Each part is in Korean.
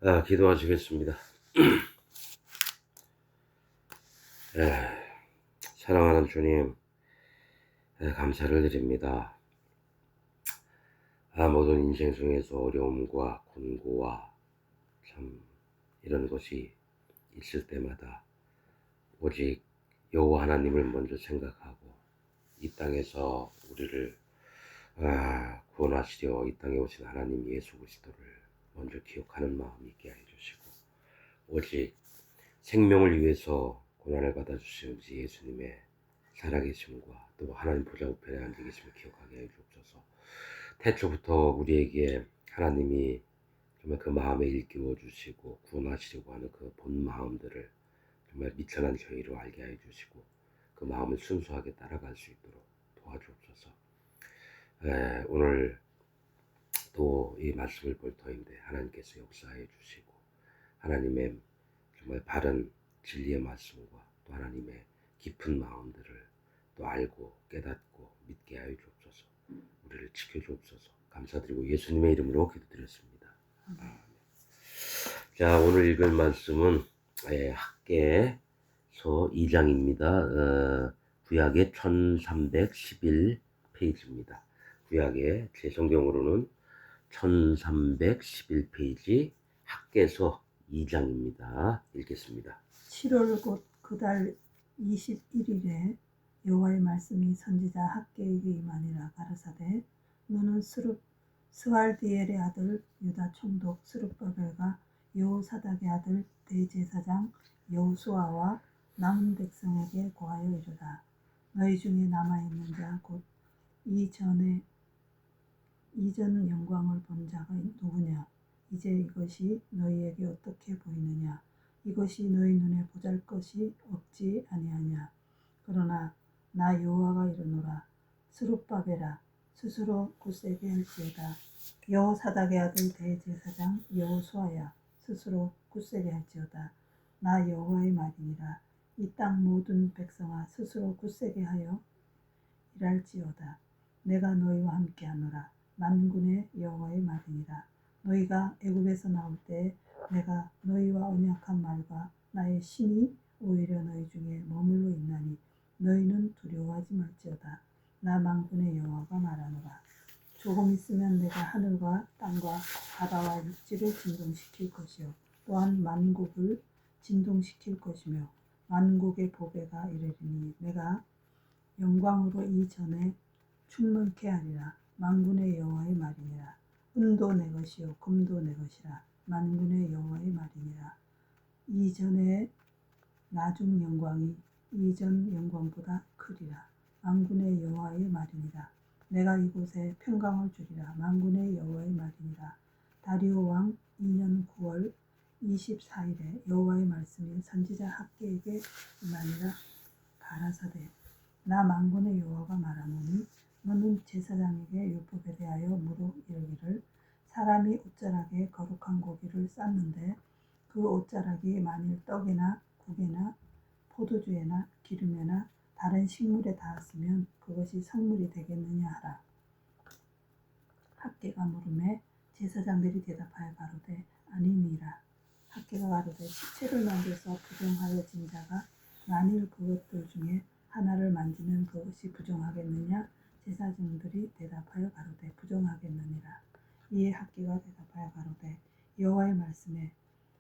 기도하시겠습니다. 에, 사랑하는 주님, 감사를 드립니다. 모든 인생 중에서 어려움과 곤고와 참 이런 것이 있을 때마다 오직 여호와 하나님을 먼저 생각하고 이 땅에서 우리를 구원하시려 이 땅에 오신 하나님 예수 그리스도를 먼저 기억하는 마음이 있게 해 주시고, 오직 생명을 위해서 고난을 받아주신 우리 예수님의 살아계심과 또 하나님 보좌 우편에 앉아 계심을 기억하게 해 주옵소서. 태초부터 우리에게 하나님이 정말 그 마음에 일깨워 주시고 구원하시려고 하는 그 본 마음들을 정말 미천한 저희로 알게 해 주시고 그 마음을 순수하게 따라갈 수 있도록 도와주옵소서. 오늘 또 이 말씀을 볼 터인데 하나님께서 역사해 주시고 하나님의 정말 바른 진리의 말씀과 또 하나님의 깊은 마음들을 또 알고 깨닫고 믿게 하여 주옵소서. 우리를 지켜주옵소서. 감사드리고 예수님의 이름으로 기도드렸습니다. 자, 오늘 읽을 말씀은 학개서 2장입니다. 구약의 1311페이지입니다. 구약의 제 성경으로는 1311페이지 학개서 2장입니다. 읽겠습니다. 7월 곧 그달 21일에 여호와의 말씀이 선지자 학개에게 임하니라. 가라사대 너는 스왈디엘의 아들 유다 총독 스룹바벨과 여호사닥의 아들 대제사장 여호수아와 남은 백성에게 고하여 이르라. 너희 중에 남아있는 자 곧 이전 영광을 본 자가 누구냐? 이제 이것이 너희에게 어떻게 보이느냐? 이것이 너희 눈에 보잘것이 없지 아니하냐? 그러나 나 여호와가 이르노라. 스룹바벨아 스스로 굳세게 할지어다. 여호사닥의 아들 대제사장 여호수아야 스스로 굳세게 할지어다. 나 여호와의 말이니라. 이 땅 모든 백성아 스스로 굳세게 하여 일할지어다. 내가 너희와 함께하노라. 만군의 여호와의 말이니라. 너희가 애굽에서 나올 때 내가 너희와 언약한 말과 나의 신이 오히려 너희 중에 머물러 있나니 너희는 두려워하지 말지어다. 나 만군의 여호와가 말하노라. 조금 있으면 내가 하늘과 땅과 바다와 육지를 진동시킬 것이요 또한 만국을 진동시킬 것이며 만국의 보배가 이르리니 내가 영광으로 이전에 충만케 하리라. 만군의 여호와의 말이니라. 은도 내 것이요 금도 내 것이라. 만군의 여호와의 말이니라. 이전의 나중 영광이 이전 영광보다 크리라. 만군의 여호와의 말이니라. 내가 이곳에 평강을 주리라. 만군의 여호와의 말이니라. 다리오 왕 2년 9월 24일에 여호와의 말씀이 선지자 학개에게 임하니라. 가라사대 나 만군의 여호와가 말하노니 너는 제사장에게 율법에 대하여 물어 이르기를 사람이 옷자락에 거룩한 고기를 쌌는데 그 옷자락이 만일 떡이나 국에나 포도주에나 기름에나 다른 식물에 닿았으면 그것이 성물이 되겠느냐 하라. 학개가 물음에 제사장들이 대답하여 가로되 아니니라. 학개가 가로되 시체를 만져서 부정하여 진 자가 만일 그것들 중에 하나를 만지면 그것이 부정하겠느냐? 제사장들이 대답하여 가로되 부정하겠느니라. 이에 학개가 대답하여 가로되 여호와의 말씀에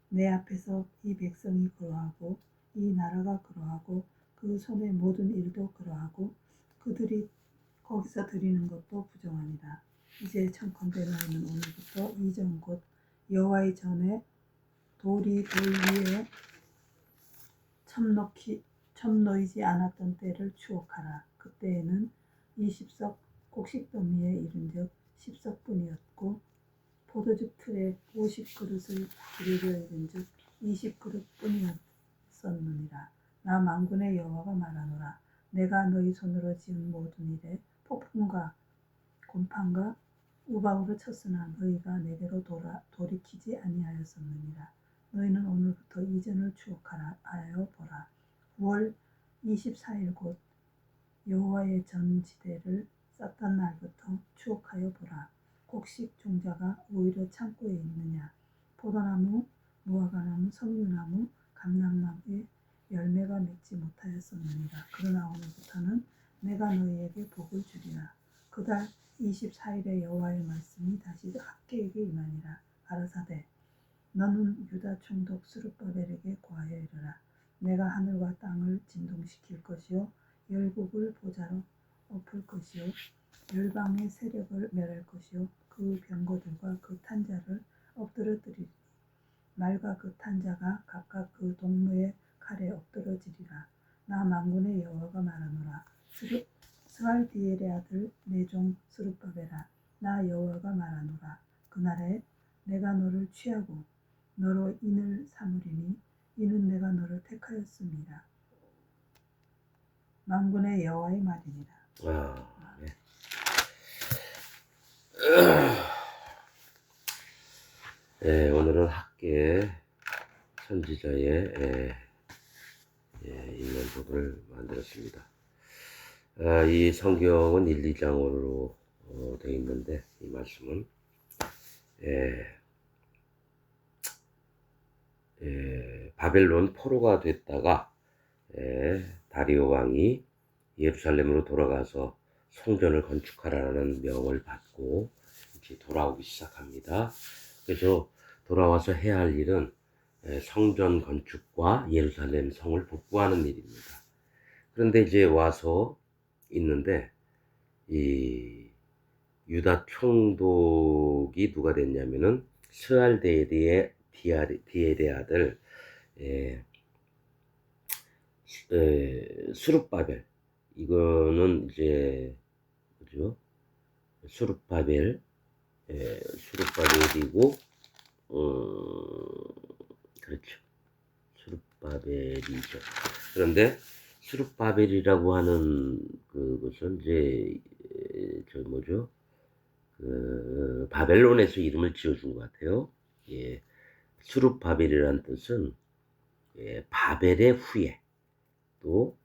내 앞에서 이 백성이 그러하고 이 나라가 그러하고 그 손의 모든 일도 그러하고 그들이 거기서 드리는 것도 부정하니라. 이제 청컨대 너희는 오늘부터 이전 곧 여호와의 전에 돌이 돌 위에 첨 놓이지 않았던 때를 추억하라. 그때에는 20석 곡식더미에 이른즉 10석뿐이었고 포도즙 틀에 50그릇을 기르려 이른즉 20그릇뿐이었었느니라. 나 만군의 여호와가 말하노라. 내가 너희 손으로 지은 모든 일에 폭풍과 곰팡과 우박으로 쳤으나 너희가 내게로 돌이키지 아니하였었느니라. 너희는 오늘부터 이전을 추억하여 보라. 9월 24일 곧 여호와의 전지대를 쌓던 날부터 추억하여 보라. 곡식 종자가 오히려 창고에 있느냐? 포도나무, 무화과나무, 석류나무, 감람나무에 열매가 맺지 못하였었느니라. 그러나 오늘부터는 내가 너희에게 복을 주리라. 그달 24일에 여호와의 말씀이 다시 학개에게 임하니라. 가라사대 너는 유다 총독 스룹바벨에게 고하여 이르라. 내가 하늘과 땅을 진동시킬 것이요 열국을 보자로 엎을 것이요 열방의 세력을 멸할 것이요 그 병거들과 그 탄자를 엎드러뜨리리. 말과 그 탄자가 각각 그 동무의 칼에 엎드러지리라. 나 만군의 여호와가 말하노라. 스알디엘의 아들 내 종 스룹바벨아, 나 여호와가 말하노라. 그날에 내가 너를 취하고 너로 인을 삼으리니 이는 내가 너를 택하였음이라. 만군의 여호와의 말이니라. 네. 오늘은 학계 선지자의 있는 부분을 만들었습니다. 이 성경은 1, 2장으로 되어 있는데 이 말씀은 바벨론 포로가 됐다가 다리오 왕이 예루살렘으로 돌아가서 성전을 건축하라는 명을 받고 이제 돌아오기 시작합니다. 그래서 돌아와서 해야 할 일은 성전 건축과 예루살렘 성을 복구하는 일입니다. 그런데 이제 와서 있는데 이 유다 총독이 누가 됐냐면은 스알디엘의 아들 스룹바벨. 이거는 이제 그죠? 스룹바벨이고 그렇죠. 스룹바벨이죠. 그런데 스룹바벨이라고 하는 그것은 이제 그 바벨론에서 이름을 지어준 것 같아요. 스룹바벨이라는 뜻은 바벨의 후예, 또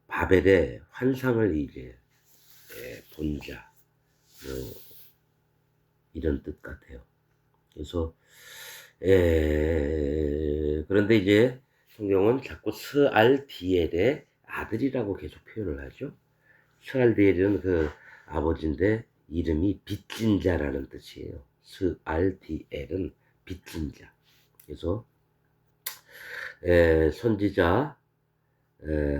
바벨의 환상을 이제 본자, 뭐 이런 뜻 같아요. 그래서 그런데 이제 성경은 자꾸 스알디엘의 아들이라고 계속 표현을 하죠. 스알디엘은 그 아버지인데 이름이 빚진 자라는 뜻이에요. 스알디엘은 빚진 자. 그래서 선지자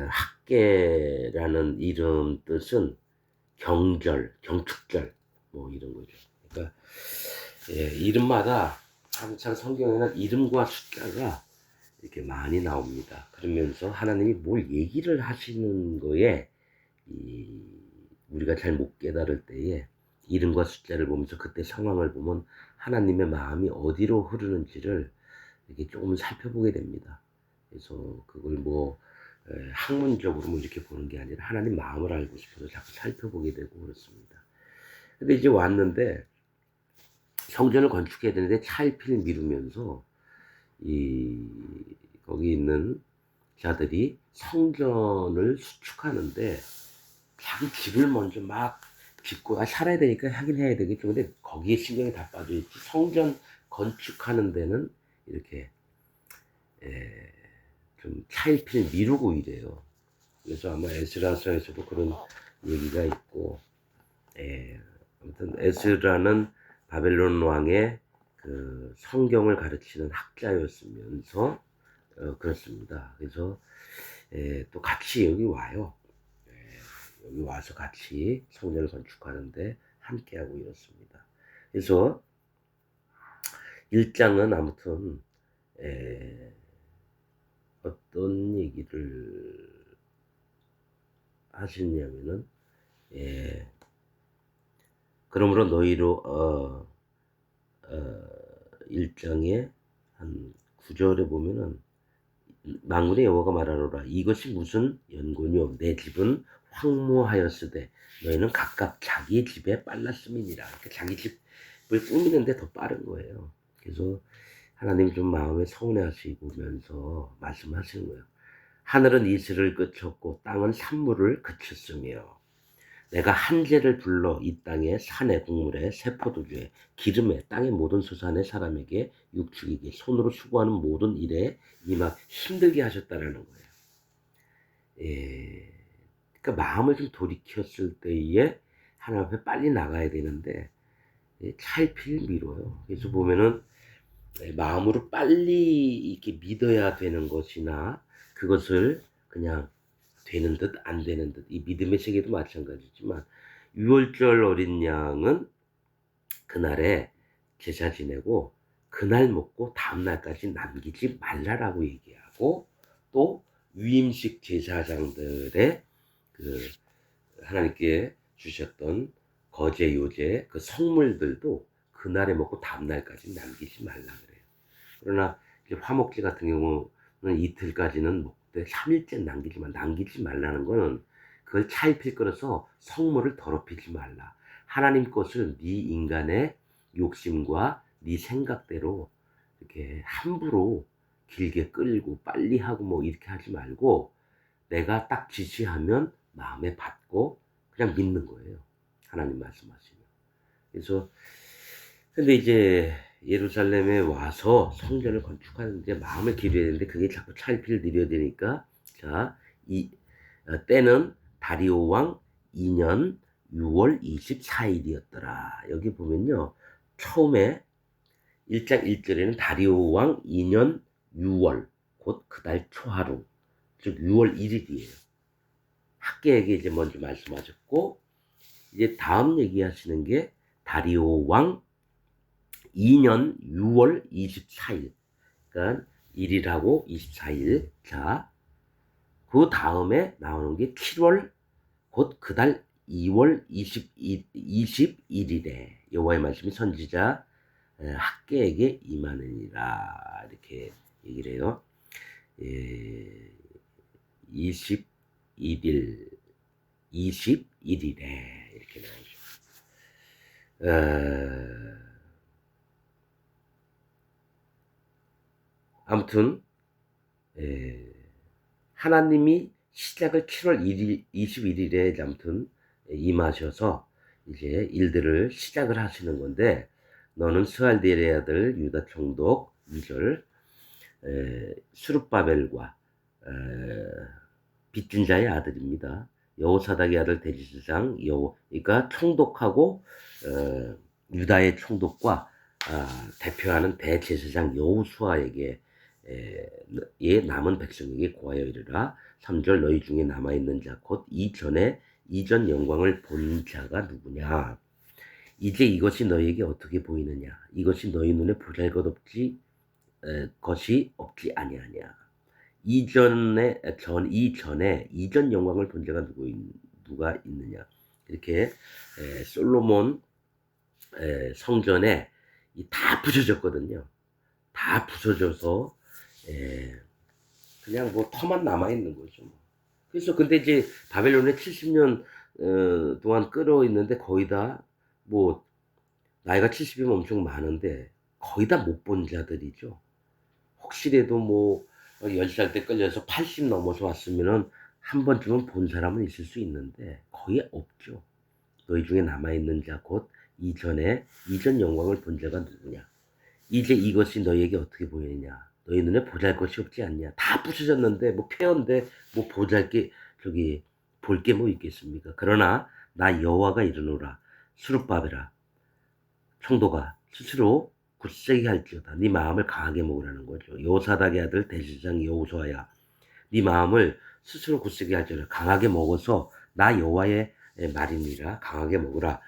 학계라는 이름 뜻은 경축절 뭐 이런 거죠. 그러니까 이름마다 항상 성경에는 이름과 숫자가 이렇게 많이 나옵니다. 그러면서 하나님이 뭘 얘기를 하시는 거에 우리가 잘 못 깨달을 때에 이름과 숫자를 보면서 그때 상황을 보면 하나님의 마음이 어디로 흐르는지를 이렇게 조금 살펴보게 됩니다. 그래서 그걸 뭐 학문적으로 뭐 이렇게 보는 게 아니라 하나님 마음을 알고 싶어서 자꾸 살펴보게 되고 그렇습니다. 근데 이제 왔는데 성전을 건축해야 되는데 차일피일 미루면서 거기 있는 자들이 성전을 수축하는데 자기 집을 먼저 막 짓고 살아야 되니까 하긴 해야 되겠죠. 근데 거기에 신경이 다 빠져있지. 성전 건축하는 데는 이렇게 좀 차일피일 미루고 이래요. 그래서 아마 에스라서에서도 그런 얘기가 있고, 아무튼 에스라는 바벨론 왕의 그 성경을 가르치는 학자였으면서 그렇습니다. 그래서 또 같이 여기 와요. 여기 와서 같이 성전을 건축하는데 함께하고 이렇습니다. 그래서 1장은 아무튼 어떤 얘기를 하시냐면은 그러므로 너희로 1장에 한 9절에 보면은 만군의 여호와가 말하노라. 이것이 무슨 연고뇨? 내 집은 황무하였으되 너희는 각각 자기 집에 빨랐음이니라. 그러니까 자기 집을 꾸미는데 더 빠른 거예요. 그래서 하나님이 좀 마음에 서운해하시면서 말씀하시는 거예요. 하늘은 이슬을 그쳤고 땅은 산물을 그쳤으며 내가 한재를 불러 이 땅에 산에 곡물에 새 포도주에 기름에 땅의 모든 소산의 사람에게 육축이게 손으로 수고하는 모든 일에 임하 힘들게 하셨다라는 거예요. 예, 그러니까 마음을 좀 돌이켰을 때에 하나님 앞에 빨리 나가야 되는데 차일피일 미뤄요. 그래서 보면은 마음으로 빨리 이렇게 믿어야 되는 것이나 그것을 그냥 되는 듯 안 되는 듯, 이 믿음의 세계도 마찬가지지만 유월절 어린 양은 그날에 제사 지내고 그날 먹고 다음날까지 남기지 말라라고 얘기하고, 또 위임식 제사장들의 그 하나님께 주셨던 거제 요제 그 성물들도 그날에 먹고 다음날까지 남기지 말라 그래요. 그러나 이제 화목제 같은 경우는 이틀까지는 먹되 3일째 남기지 말라는 거는 그걸 차일필 끌어서 성물을 더럽히지 말라. 하나님 것을 네 인간의 욕심과 네 생각대로 이렇게 함부로 길게 끌고 빨리 하고 뭐 이렇게 하지 말고 내가 딱 지시하면 마음에 받고 그냥 믿는 거예요. 하나님 말씀하시면. 그래서 근데 이제 예루살렘에 와서 성전을 건축하는데 마음을 기울여야 되는데 그게 자꾸 차일피일 느려야 되니까, 자, 때는 다리오 왕 2년 6월 24일이었더라. 여기 보면요. 처음에 1장 1절에는 다리오 왕 2년 6월, 곧 그달 초하루, 즉 6월 1일이에요. 학계에게 이제 먼저 말씀하셨고, 이제 다음 얘기하시는 게 다리오 왕 2년 6월 24일. 그러니까 1일하고 24일. 자, 그 다음에 나오는 게 7월, 곧 그달 2월 21일에 여호와의 말씀이 선지자 학계에게 임하느니라. 이렇게 얘기를 해요. 21일, 21일에 이렇게 나오죠. 아무튼 하나님이 시작을 7월 1일, 21일에 아무튼 임하셔서 이제 일들을 시작을 하시는 건데, 너는 스알디엘의 아들 유다 총독 2절 수룹바벨과 빚진 자의 아들입니다. 여호사닥의 아들 대제사장 그러니까 총독하고 유다의 총독과 대표하는 대제사장 여호수아에게 남은 백성에게 고하여 이르라. 3절 너희 중에 남아있는 자 곧 이전 영광을 본 자가 누구냐. 이제 이것이 너희에게 어떻게 보이느냐. 이것이 너희 눈에 보잘것없지 것이 없지 아니하냐. 이전에 이전 영광을 본 자가 누가 있느냐. 이렇게 솔로몬 성전에 다 부서졌거든요. 다 부서져서 그냥 뭐 터만 남아 있는 거죠. 그래서 근데 이제 바벨론에 70년 동안 끌어 있는데 거의 다 뭐 나이가 70이면 엄청 많은데 거의 다 못 본 자들이죠. 혹시라도 뭐 10살 때 끌려서 80 넘어서 왔으면은 한 번쯤은 본 사람은 있을 수 있는데 거의 없죠. 너희 중에 남아있는 자 곧 이전 영광을 본 자가 누구냐. 이제 이것이 너희에게 어떻게 보이느냐. 너희 눈에 보잘것이 없지 않냐. 다 부서졌는데 뭐 폐허인데 뭐 보잘게 볼 게 뭐 있겠습니까. 그러나 나 여호와가 이르노라. 수룹바벨아 총독아 스스로 굳세게 할지어다. 네 마음을 강하게 먹으라는 거죠. 여호사닥의 아들 대제사장 여호수아야, 네 마음을 스스로 굳세게 할지어다. 강하게 먹어서 나 여호와의 말이니라. 강하게 먹으라.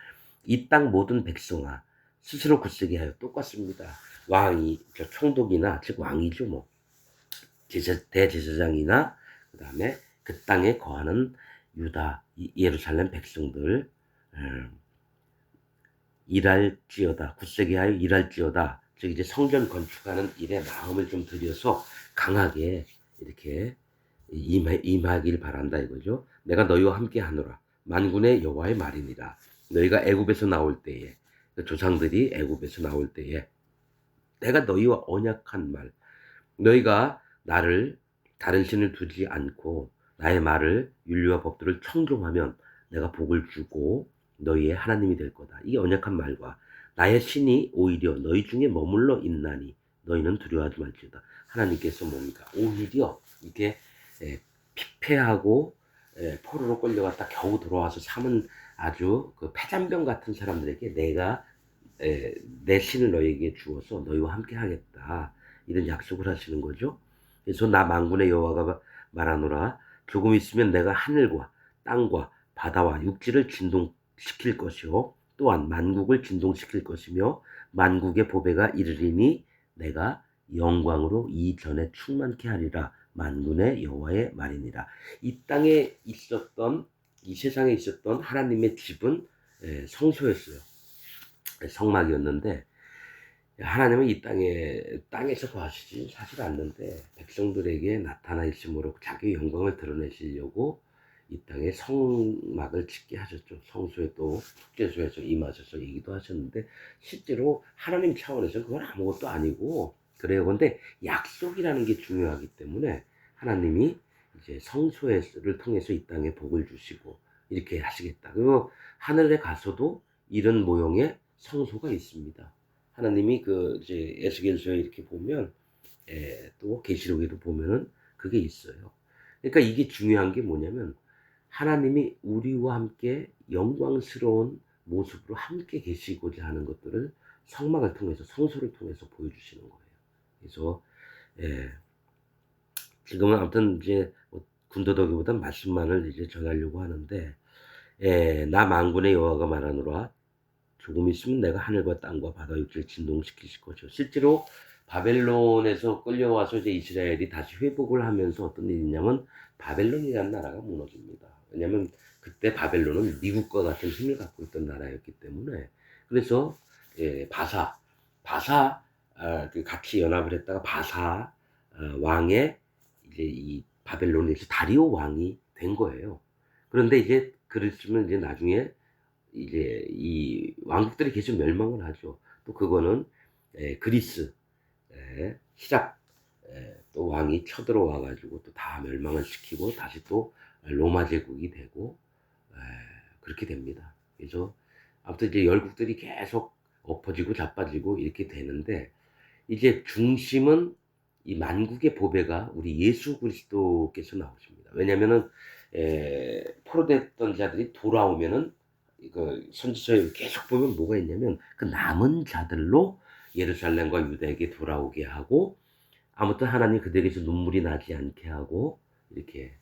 이 땅 모든 백성아 스스로 굳세게 하여. 똑같습니다. 왕이 총독이나 즉 왕이죠. 뭐 대제사장이나 그 다음에 그 땅에 거하는 유다 예루살렘 백성들 일할지어다. 굳세게 하여 일할지어다. 즉 이제 성전 건축하는 일에 마음을 좀 들여서 강하게 이렇게 임하길 바란다 이거죠. 내가 너희와 함께 하노라. 만군의 여호와의 말이니라. 너희가 애굽에서 나올 때에, 조상들이 애굽에서 나올 때에 내가 너희와 언약한 말, 너희가 나를 다른 신을 두지 않고 나의 말을 윤리와 법도를 청종하면 내가 복을 주고 너희의 하나님이 될 거다. 이 언약한 말과 나의 신이 오히려 너희 중에 머물러 있나니 너희는 두려워하지 말지어다. 하나님께서 뭡니까? 오히려 이게 피폐하고 포로로 끌려갔다 겨우 돌아와서 삼은 아주 그 패잔병 같은 사람들에게 내가 내 신을 너희에게 주어서 너희와 함께 하겠다. 이런 약속을 하시는 거죠. 그래서 나 만군의 여호와가 말하노라. 조금 있으면 내가 하늘과 땅과 바다와 육지를 진동시킬 것이요 또한 만국을 진동시킬 것이며 만국의 보배가 이르리니 내가 영광으로 이전에 충만케 하리라. 만군의 여호와의 말이니라. 이 땅에 있었던 이 세상에 있었던 하나님의 집은 성소였어요. 성막이었는데 하나님은 이 땅에서 거하시지 사실 않는데 백성들에게 나타나심으로 자기의 영광을 드러내시려고 이 땅에 성막을 짓게 하셨죠. 성소에 또 축제소에서 임하셔서 얘기도 하셨는데 실제로 하나님 차원에서 그건 아무것도 아니고 그래요. 근데 약속이라는 게 중요하기 때문에 하나님이 이제 성소를 통해서 이 땅에 복을 주시고 이렇게 하시겠다. 그리고 하늘에 가서도 이런 모형의 성소가 있습니다. 하나님이 그 이제 에스겔서에 이렇게 보면 또 계시록에도 보면은 그게 있어요. 그러니까 이게 중요한 게 뭐냐면 하나님이 우리와 함께 영광스러운 모습으로 함께 계시고자 하는 것들을 성막을 통해서 성소를 통해서 보여주시는 거예요. 그래서 지금은 아무튼 이제 군더더기보다 말씀만을 이제 전하려고 하는데 나 만군의 여호와가 말하노라. 조금 있으면 내가 하늘과 땅과 바다 육지를 진동시키실 것이요. 실제로 바벨론에서 끌려와서 이제 이스라엘이 다시 회복을 하면서 어떤 일이 있냐면 바벨론이라는 나라가 무너집니다. 왜냐하면 그때 바벨론은 미국과 같은 힘을 갖고 있던 나라였기 때문에 그래서 바사 그 같이 연합을 했다가 바사 왕의 이제 이 바벨론에서 다리오 왕이 된 거예요. 그런데 이제 그랬으면 이제 나중에 이제 이 왕국들이 계속 멸망을 하죠. 또 그거는 그리스, 시작 또 왕이 쳐들어와 가지고 또 다 멸망을 시키고 다시 또 로마 제국이 되고 그렇게 됩니다. 그래서 아무튼 이제 열국들이 계속 엎어지고 자빠지고 이렇게 되는데 이제 중심은 이 만국의 보배가 우리 예수 그리스도께서 나오십니다. 왜냐면은 포로됐던 자들이 돌아오면은 그 선지서에 계속 보면 뭐가 있냐면 그 남은 자들로 예루살렘과 유대에게 돌아오게 하고 아무튼 하나님 그들에게서 눈물이 나지 않게 하고 이렇게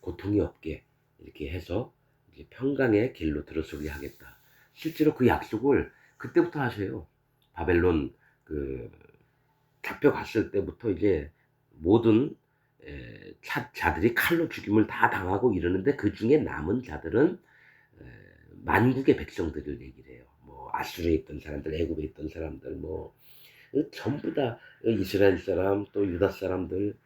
고통이 없게 이렇게 해서 이제 평강의 길로 들어서게 하겠다. 실제로 그 약속을 그때부터 하셔요. 바벨론 그 잡혀갔을 때부터 이제 모든 자들이 칼로 죽임을 다 당하고 이러는데 그 중에 남은 자들은 만국의 백성들을 얘기를 해요. 뭐 아수르에 있던 사람들, 애굽에 있던 사람들, 뭐 전부 다 이스라엘 사람, 또 유다 사람들,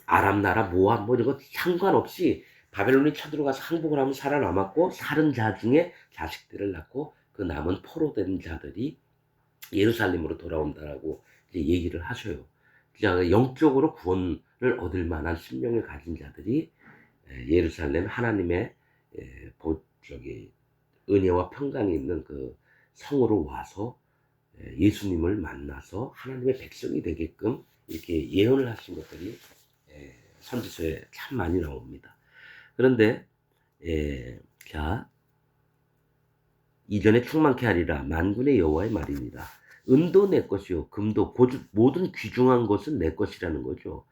아람 나라, 모압 뭐 이런 거 상관없이 바벨론이 쳐들어가서 항복을 하면 살아남았고 살은 자 중에 자식들을 낳고 그 남은 포로된 자들이 예루살렘으로 돌아온다라고 이제 얘기를 하셔요. 영적으로 구원을 얻을 만한 심령을 가진 자들이 예루살렘 하나님의 은혜와 평강이 있는 그 성으로 와서 예수님을 만나서 하나님의 백성이 되게끔 이렇게 예언을 하신 것들이 선지서에 참 많이 나옵니다. 그런데 자 이전에 충만케 하리라. 만군의 여호와의 말이니라. 은도 내 것이요 금도 모든 귀중한 것은 내 것이라는 거죠.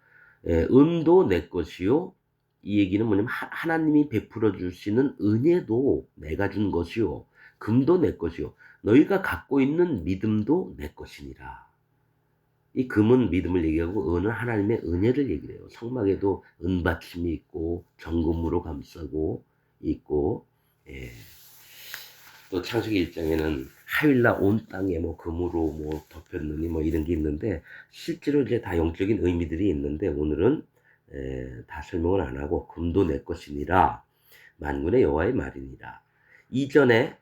은도 내 것이요 이 얘기는 뭐냐면 하나님이 베풀어 주시는 은혜도 내가 준 것이요 금도 내 것이요 너희가 갖고 있는 믿음도 내 것이니라. 이 금은 믿음을 얘기하고 은은 하나님의 은혜를 얘기해요. 성막에도 은받침이 있고 정금으로 감싸고 있고 또 창세기 1장에는 하윌라 온 땅에 뭐 금으로 뭐 덮였느니 뭐 이런 게 있는데 실제로 이제 다 영적인 의미들이 있는데 오늘은 다 설명을 안 하고 금도 내 것이니라 만군의 여호와의 말이니라. 이전에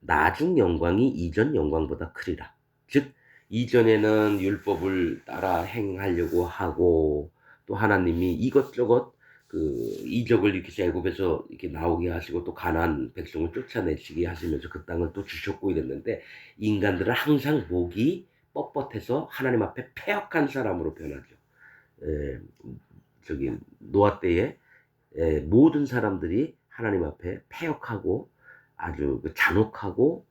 나중 영광이 이전 영광보다 크리라. 즉 이전에는 율법을 따라 행하려고 하고 또 하나님이 이것저것 그 이적을 이렇게 애굽에서 이렇게 나오게 하시고 또 가나안 백성을 쫓아내시게 하시면서 그 땅을 또 주셨고 이랬는데 인간들은 항상 목이 뻣뻣해서 하나님 앞에 패역한 사람으로 변하죠. 에, 저기 노아 때에 모든 사람들이 하나님 앞에 패역하고 아주 그 잔혹하고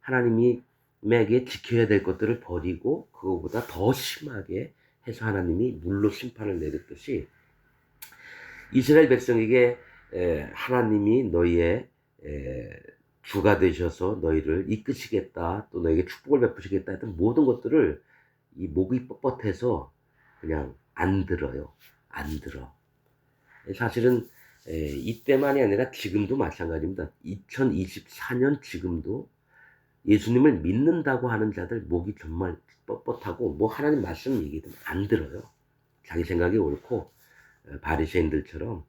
하나님에게 지켜야 될 것들을 버리고 그거보다 더 심하게 해서 하나님이 물로 심판을 내렸듯이 이스라엘 백성에게 하나님이 너희의 주가 되셔서 너희를 이끄시겠다 또 너에게 축복을 베푸시겠다 했던 모든 것들을 이 목이 뻣뻣해서 그냥 안 들어요. 안 들어. 사실은 이때만이 아니라 지금도 마찬가지입니다. 2024년 지금도 예수님을 믿는다고 하는 자들 목이 정말 뻣뻣하고 뭐 하나님 말씀 얘기든 안 들어요. 자기 생각이 옳고 바리새인들처럼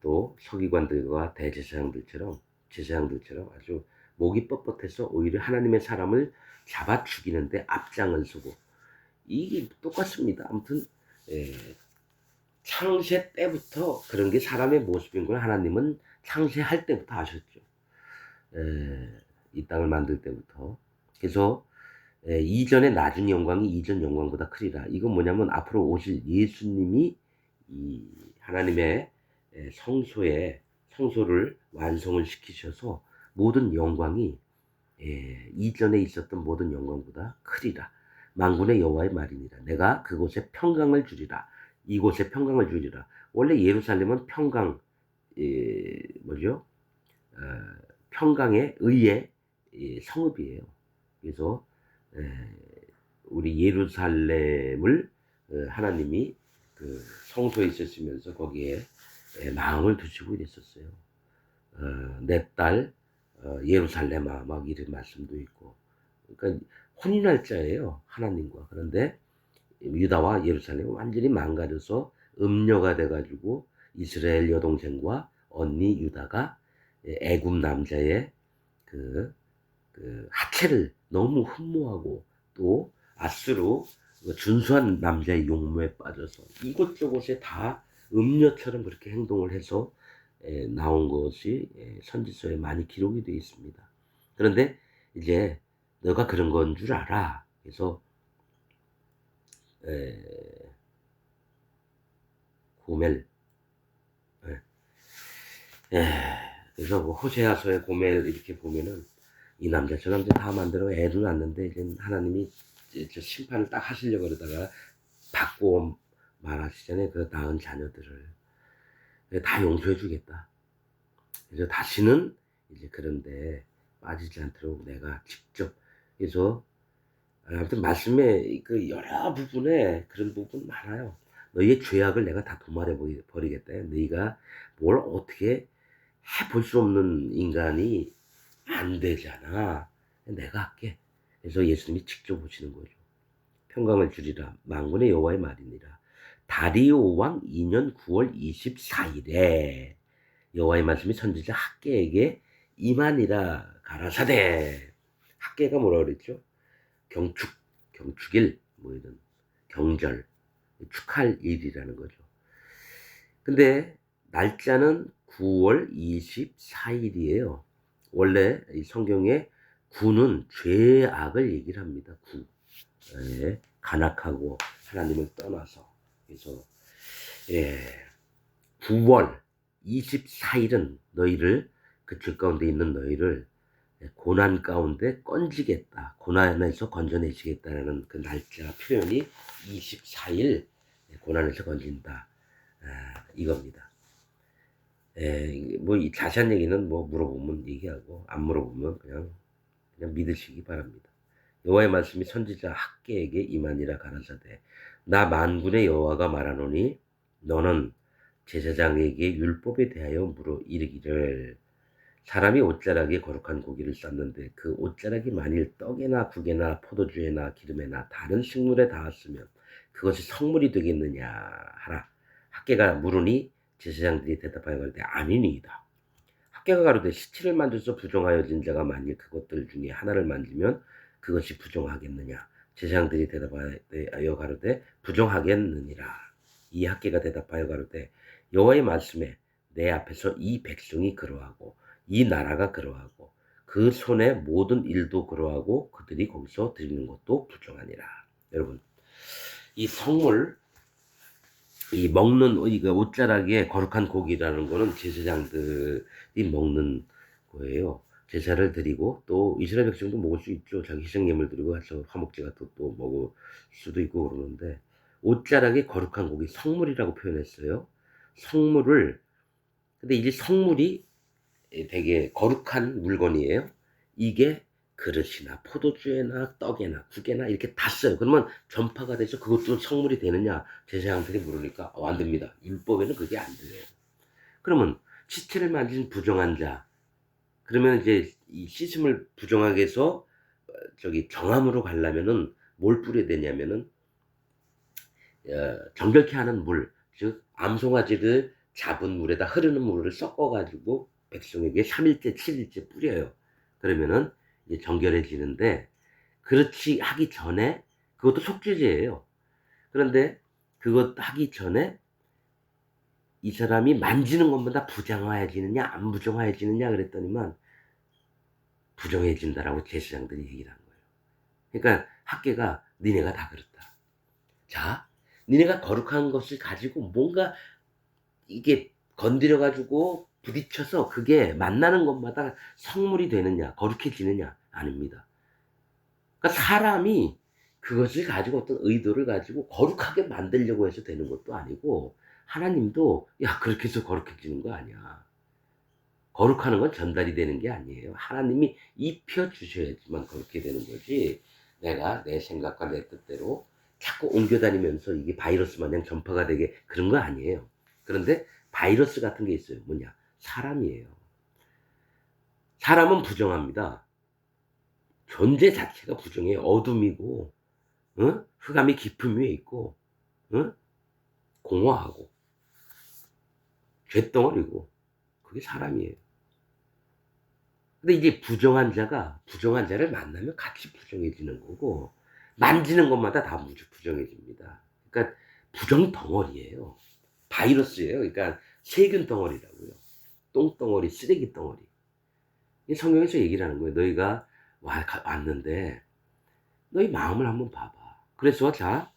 또 서기관들과 대제사장들처럼 제사장들처럼 아주 목이 뻣뻣해서 오히려 하나님의 사람을 잡아 죽이는데 앞장을 서고 이게 똑같습니다. 아무튼 창세 때부터 그런 게 사람의 모습인 걸 하나님은 창세할 때부터 아셨죠. 이 땅을 만들 때부터. 그래서 이전의 낮은 영광이 이전 영광보다 크리라. 이건 뭐냐면 앞으로 오실 예수님이 이 하나님의 성소를 완성을 시키셔서 모든 영광이 이전에 있었던 모든 영광보다 크리라. 만군의 여호와의 말이니라. 내가 그곳에 평강을 주리라. 이곳에 평강을 주리라. 원래 예루살렘은 평강, 뭐죠? 평강의 의의 성읍이에요. 그래서 우리 예루살렘을 하나님이 그 성소에 있으시면서 거기에 마음을 두시고 이랬었어요. 내 딸 예루살렘아 막 이런 말씀도 있고. 그러니까 혼인날짜예요. 하나님과. 그런데 유다와 예루살렘은 완전히 망가져서 음녀가 돼가지고 이스라엘 여동생과 언니 유다가 애굽 남자의 그 하체를 너무 흠모하고 또 아수르 준수한 남자의 용모에 빠져서 이곳저곳에 다 음녀처럼 그렇게 행동을 해서 나온 것이 선지서에 많이 기록이 되어 있습니다. 그런데 이제 너가 그런 건 줄 알아. 그래서 고멜 그래서 뭐 호세아서의 고멜 이렇게 보면은 이 남자처럼 이제 다 만들어 애를 낳는데 이제 하나님이 이제 심판을 딱 하시려고 그러다가 받고 말하시잖아요. 그 낳은 자녀들을 다 용서해 주겠다. 그래서 다시는 이제 그런데 빠지지 않도록 내가 직접 그래서 아무튼 말씀에 그 여러 부분에 그런 부분 많아요. 너희의 죄악을 내가 다 도말해 버리겠다. 너희가 뭘 어떻게 해볼 수 없는 인간이 안 되잖아. 내가 할게. 그래서 예수님이 직접 오시는 거죠. 평강을 주리라. 만군의 여호와의 말이니라. 다리오 왕 2년 9월 24일에 여호와의 말씀이 선지자 학개에게 임하니라 가라사대. 학개가 뭐라 그랬죠? 경축일 뭐 이런 경절 축할 일이라는 거죠. 근데 날짜는 9월 24일이에요. 원래 이 성경에 구는 죄악을 얘기를 합니다. 구. 간악하고 하나님을 떠나서. 그래서 9월 24일은 너희를 그 죄 가운데 있는 너희를 고난 가운데 건지겠다. 고난에서 건져내시겠다는 그 날짜 표현이 24일 고난에서 건진다. 이겁니다. 뭐 이 자세한 얘기는 뭐 물어보면 얘기하고 안 물어보면 그냥 믿으시기 바랍니다. 여호와의 말씀이 선지자 학개에게 임하니라 가라사대 나 만군의 여호와가 말하노니 너는 제사장에게 율법에 대하여 물어 이르기를 사람이 옷자락에 거룩한 고기를 삶는데 그 옷자락이 만일 떡에나 국에나 포도주에나 기름에나 다른 식물에 닿았으면 그것이 성물이 되겠느냐 하라. 학개가 물으니 제사장들이 대답하여 가로되 아니니이다. 학개가 가로되 시체를 만져서 부정하여진 자가 만일 그것들 중에 하나를 만지면 그것이 부정하겠느냐. 제사장들이 대답하여 가로되 부정하겠느니라. 이 학개가 대답하여 가로되 여호와의 말씀에 내 앞에서 이 백성이 그러하고 이 나라가 그러하고 그 손의 모든 일도 그러하고 그들이 거기서 드리는 것도 부정하니라. 여러분, 이 성물, 이 먹는 이거 옷자락에 거룩한 고기라는 거는 제사장들이 먹는 거예요. 제사를 드리고 또 이스라엘 백성도 먹을 수 있죠. 자기 희생 예물 드리고 가서 화목제 같은 또 먹을 수도 있고 그러는데 옷자락에 거룩한 고기 성물이라고 표현했어요. 성물을 근데 이제 성물이 되게 거룩한 물건이에요. 이게 그릇이나 포도주에나 떡에나 국에나 이렇게 다 써요. 그러면 전파가 돼서 그것도 성물이 되느냐? 제사장들이 물으니까 안 됩니다. 율법에는 그게 안 돼요. 그러면 시체를 만진 부정한 자, 그러면 이제 이 씻음을 부정하게 해서 저기 정함으로 가려면은 뭘 뿌려야 되냐면은 정결케 하는 물, 즉 암송아지를 잡은 물에다 흐르는 물을 섞어가지고 백성에게 3일째, 7일째 뿌려요. 그러면은 이제 정결해지는데 그렇지 하기 전에 그것도 속죄제예요. 그런데 그것 하기 전에 이 사람이 만지는 것보다 부정해지느냐 안 부정해지느냐 그랬더니만 부정해진다라고 제사장들이 얘기를 한 거예요. 그러니까 학계가 니네가 다 그렇다. 자, 니네가 거룩한 것을 가지고 뭔가 이게 건드려가지고 부딪혀서 그게 만나는 것마다 성물이 되느냐, 거룩해지느냐, 아닙니다. 그러니까 사람이 그것을 가지고 어떤 의도를 가지고 거룩하게 만들려고 해서 되는 것도 아니고, 하나님도, 야, 그렇게 해서 거룩해지는 거 아니야. 거룩하는 건 전달이 되는 게 아니에요. 하나님이 입혀주셔야지만 그렇게 되는 거지, 내가 내 생각과 내 뜻대로 자꾸 옮겨다니면서 이게 바이러스 마냥 전파가 되게 그런 거 아니에요. 그런데 바이러스 같은 게 있어요. 뭐냐? 사람이에요. 사람은 부정합니다. 존재 자체가 부정해요. 어둠이고, 흑암이 깊음 위에 있고, 공허하고, 쇳덩어리고, 그게 사람이에요. 근데 이제 부정한 자가 부정한 자를 만나면 같이 부정해지는 거고, 만지는 것마다 다 부정해집니다. 그러니까 부정 덩어리예요. 바이러스예요. 그러니까 세균 덩어리라고요. 똥덩어리, 쓰레기 덩어리. 성경에서 얘기를 하는 거예요. 너희가 왔는데 너희 마음을 한번 봐봐. 그래서 자,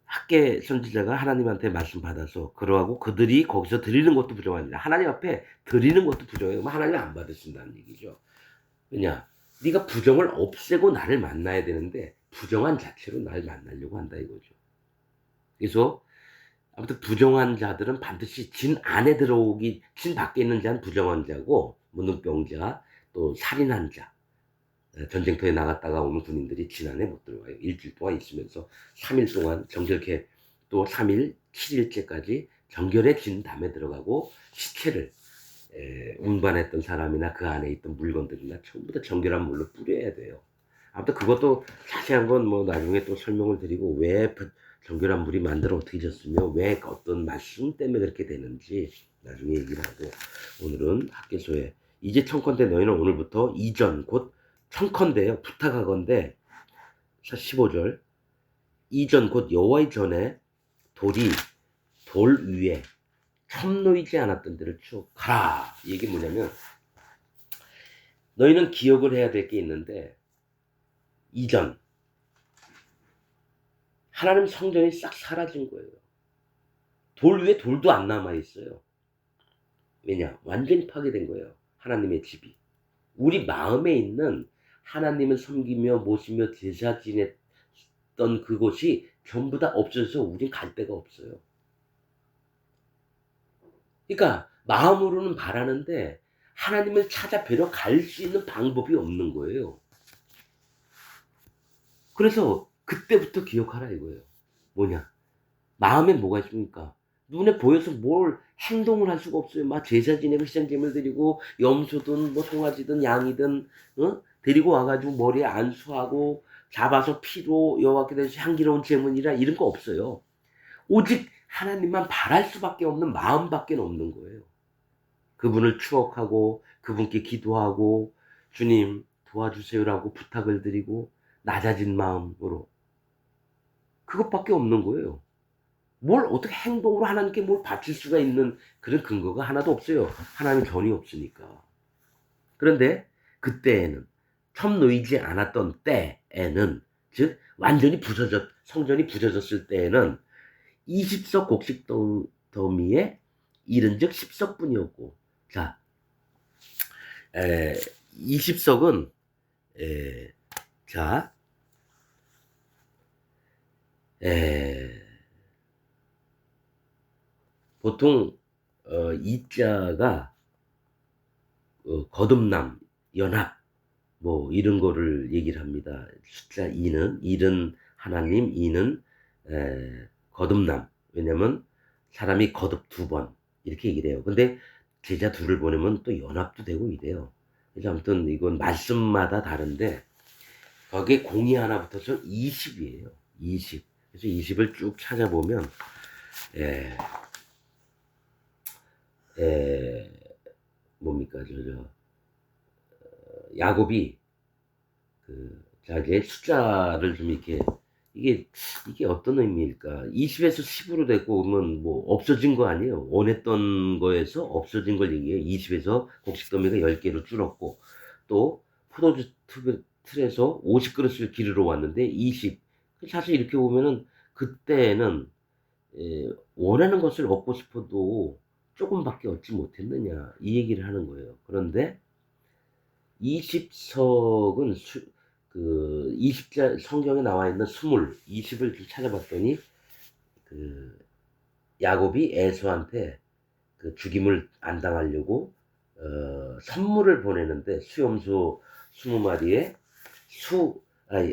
학계 선지자가 하나님한테 말씀 받아서 그러하고 그들이 거기서 드리는 것도 부정합니다. 하나님 앞에 드리는 것도 부정해요. 그럼 하나님 안 받으신다는 얘기죠. 왜냐? 네가 부정을 없애고 나를 만나야 되는데 부정한 자체로 날 만나려고 한다 이거죠. 그래서 아무튼 부정한 자들은 반드시 진 안에 들어오기, 진 밖에 있는 자는 부정한 자고, 문둥병자, 또 살인한 자, 전쟁터에 나갔다가 오는 군인들이 진 안에 못 들어와요. 일주일 동안 있으면서 3일 동안 정결케, 또 3일, 7일째까지 정결해진 다음에 들어가고, 시체를 운반했던 사람이나 그 안에 있던 물건들이나 전부 다 정결한 물로 뿌려야 돼요. 아무튼 그것도 자세한 건 뭐 나중에 또 설명을 드리고, 왜 정결한 물이 만들어 어떻게 졌으며 왜 어떤 말씀 때문에 그렇게 되는지 나중에 얘기를 하고, 오늘은 학개소에 이제 청컨대 너희는 오늘부터 이전 곧 청컨대요. 부탁하건대 15절 이전 곧 여호와의 전에 돌이 돌 위에 천 놓이지 않았던 데를 쭉 가라. 이게 뭐냐면 너희는 기억을 해야 될 게 있는데 이전 하나님 성전이 싹 사라진 거예요. 돌 위에 돌도 안 남아있어요. 왜냐? 완전히 파괴된 거예요. 하나님의 집이. 우리 마음에 있는 하나님을 섬기며 모시며 제사 지냈던 그곳이 전부 다 없어져서 우린 갈 데가 없어요. 그러니까 마음으로는 바라는데 하나님을 찾아 뵈러 갈 수 있는 방법이 없는 거예요. 그래서 그때부터 기억하라 이거예요. 뭐냐? 마음에 뭐가 있습니까? 눈에 보여서 뭘 행동을 할 수가 없어요. 막 제사 지내고 희생제물 드리고 염소든 뭐 송아지든 양이든 데리고 와가지고 머리에 안수하고 잡아서 피로 여호와께 대해서 향기로운 제물이라 이런 거 없어요. 오직 하나님만 바랄 수밖에 없는 마음밖에 없는 거예요. 그분을 추억하고 그분께 기도하고 주님 도와주세요라고 부탁을 드리고 낮아진 마음으로 그것밖에 없는 거예요. 뭘 어떻게 행동으로 하나님께 뭘 바칠 수가 있는 그런 근거가 하나도 없어요. 하나님은 전혀 없으니까. 그런데 그때에는 처음 놓이지 않았던 때에는, 즉 완전히 성전이 부서졌을 때에는 20석 곡식 더미에 이른즉 10석뿐이었고, 자, 20석은 자, 보통 이자가 거듭남, 연합, 뭐 이런 거를 얘기를 합니다. 숫자 2는 일은 하나님, 2는 거듭남. 왜냐면 사람이 거듭 2번 이렇게 얘기를 해요. 근데 제자 둘을 보내면 또 연합도 되고 이래요. 그래서 아무튼 이건 말씀마다 다른데 거기에 공이 하나 붙어서 20이에요. 20. 그래서 20을 쭉 찾아보면 에, 에, 뭡니까 야곱이 자기의 숫자를 좀 이렇게 이게 어떤 의미일까? 20에서 10으로 됐고 오면 뭐 없어진 거 아니에요? 원했던 거에서 없어진 걸 얘기해요. 20에서 곡식더미가 10개로 줄었고 또 포도주 틀에서 50그릇을 기르러 왔는데 20. 사실 이렇게 보면은 그때는 원하는 것을 얻고 싶어도 조금밖에 얻지 못했느냐 이 얘기를 하는 거예요. 그런데 20석은 20자 성경에 나와 있는 20을 찾아봤더니 그 야곱이 에서한테 그 죽임을 안 당하려고 선물을 보내는데 수염소 20마리에